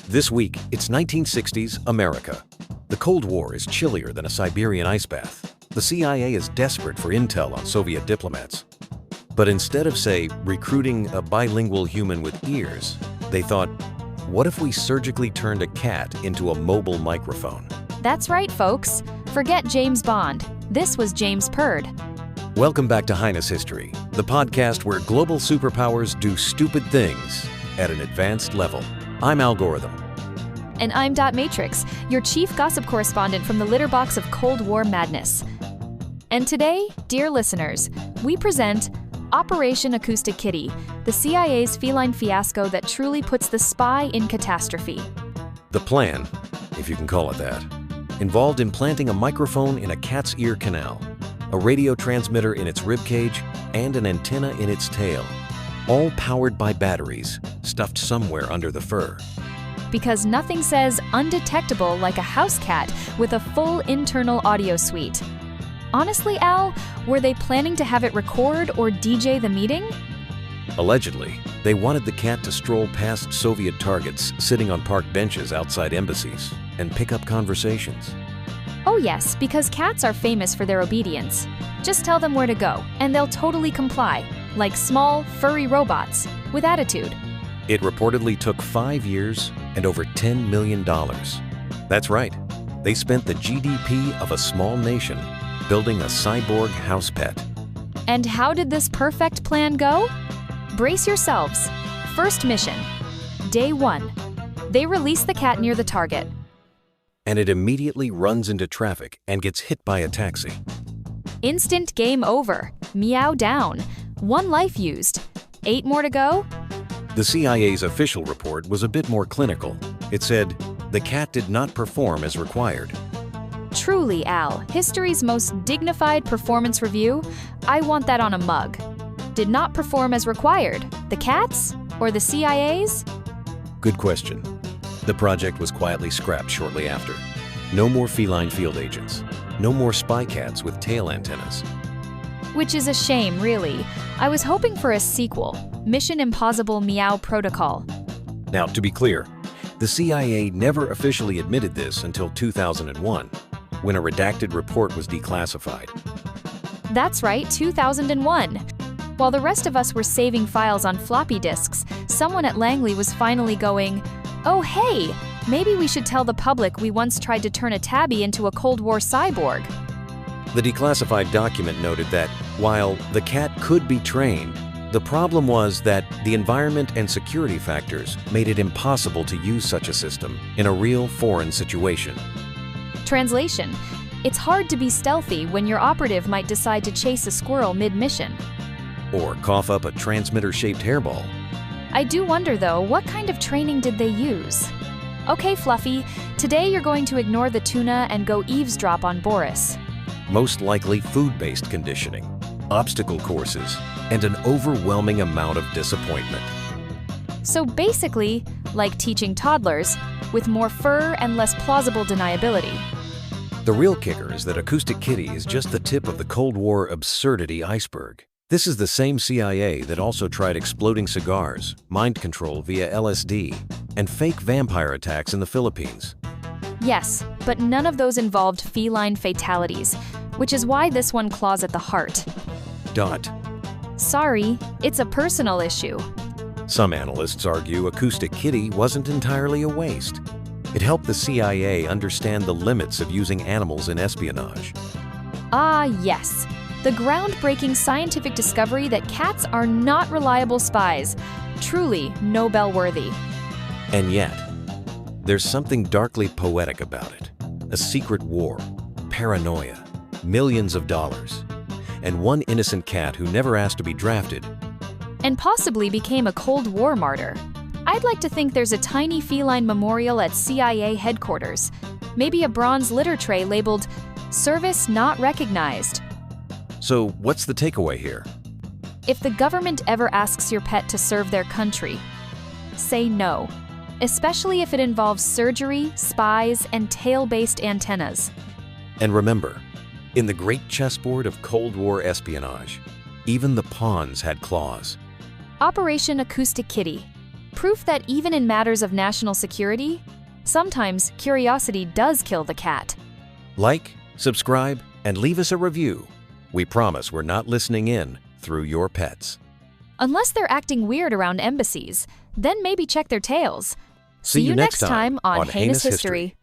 This week, it's 1960s America. The Cold War is chillier than a Siberian ice bath. The CIA is desperate for intel on Soviet diplomats. But instead of, say, recruiting a bilingual human with ears, they thought, what if we surgically turned a cat into a mobile microphone? That's right, folks. Forget James Bond. This was James Purd. Welcome back to Heinous History, the podcast where global superpowers do stupid things at an advanced level. I'm Al Gorithm. And I'm Matrix, your chief gossip correspondent from the litter box of Cold War madness. And today, dear listeners, we present Operation Acoustic Kitty, the CIA's feline fiasco that truly puts the spy in catastrophe. The plan, if you can call it that, involved implanting a microphone in a cat's ear canal, a radio transmitter in its ribcage, and an antenna in its tail, all powered by batteries stuffed somewhere under the fur. Because nothing says undetectable like a house cat with a full internal audio suite. Honestly, Al, were they planning to have it record or DJ the meeting? Allegedly, they wanted the cat to stroll past Soviet targets sitting on park benches outside embassies and pick up conversations. Oh yes, because cats are famous for their obedience. Just tell them where to go, and they'll totally comply, like small, furry robots, with attitude. It reportedly took 5 years and over $10 million. That's right, they spent the GDP of a small nation building a cyborg house pet. And how did this perfect plan go? Brace yourselves. First mission. Day 1. They release the cat near the target. And it immediately runs into traffic and gets hit by a taxi. Instant game over. Meow down. 1 life used. 8 more to go? The CIA's official report was a bit more clinical. It said, the cat did not perform as required. Truly, Al, history's most dignified performance review. I want that on a mug. Did not perform as required. The cats? Or the CIA's? Good question. The project was quietly scrapped shortly after. No more feline field agents. No more spy cats with tail antennas. Which is a shame, really. I was hoping for a sequel, Mission Impossible Meow Protocol. Now, to be clear, the CIA never officially admitted this until 2001, when a redacted report was declassified. That's right, 2001. While the rest of us were saving files on floppy disks, someone at Langley was finally going, oh hey, maybe we should tell the public we once tried to turn a tabby into a Cold War cyborg. The declassified document noted that, while the cat could be trained, the problem was that the environment and security factors made it impossible to use such a system in a real foreign situation. Translation: it's hard to be stealthy when your operative might decide to chase a squirrel mid-mission. Or cough up a transmitter-shaped hairball. I do wonder, though, what kind of training did they use? Okay, Fluffy, today you're going to ignore the tuna and go eavesdrop on Boris. Most likely food-based conditioning, obstacle courses, and an overwhelming amount of disappointment. So basically, like teaching toddlers, with more fur and less plausible deniability. The real kicker is that Acoustic Kitty is just the tip of the Cold War absurdity iceberg. This is the same CIA that also tried exploding cigars, mind control via LSD, and fake vampire attacks in the Philippines. Yes, but none of those involved feline fatalities, which is why this one claws at the heart. Sorry, it's a personal issue. Some analysts argue Acoustic Kitty wasn't entirely a waste. It helped the CIA understand the limits of using animals in espionage. Ah, yes. The groundbreaking scientific discovery that cats are not reliable spies. Truly Nobel-worthy. And yet, there's something darkly poetic about it. A secret war, paranoia, millions of dollars, and one innocent cat who never asked to be drafted. And possibly became a Cold War martyr. I'd like to think there's a tiny feline memorial at CIA headquarters. Maybe a bronze litter tray labeled, Service Not Recognized. So what's the takeaway here? If the government ever asks your pet to serve their country, say no. Especially if it involves surgery, spies, and tail-based antennas. And remember, in the great chessboard of Cold War espionage, even the pawns had claws. Operation Acoustic Kitty. Proof that even in matters of national security, sometimes curiosity does kill the cat. Like, subscribe, and leave us a review. We promise we're not listening in through your pets. Unless they're acting weird around embassies, then maybe check their tails. See you next time on Heinous History.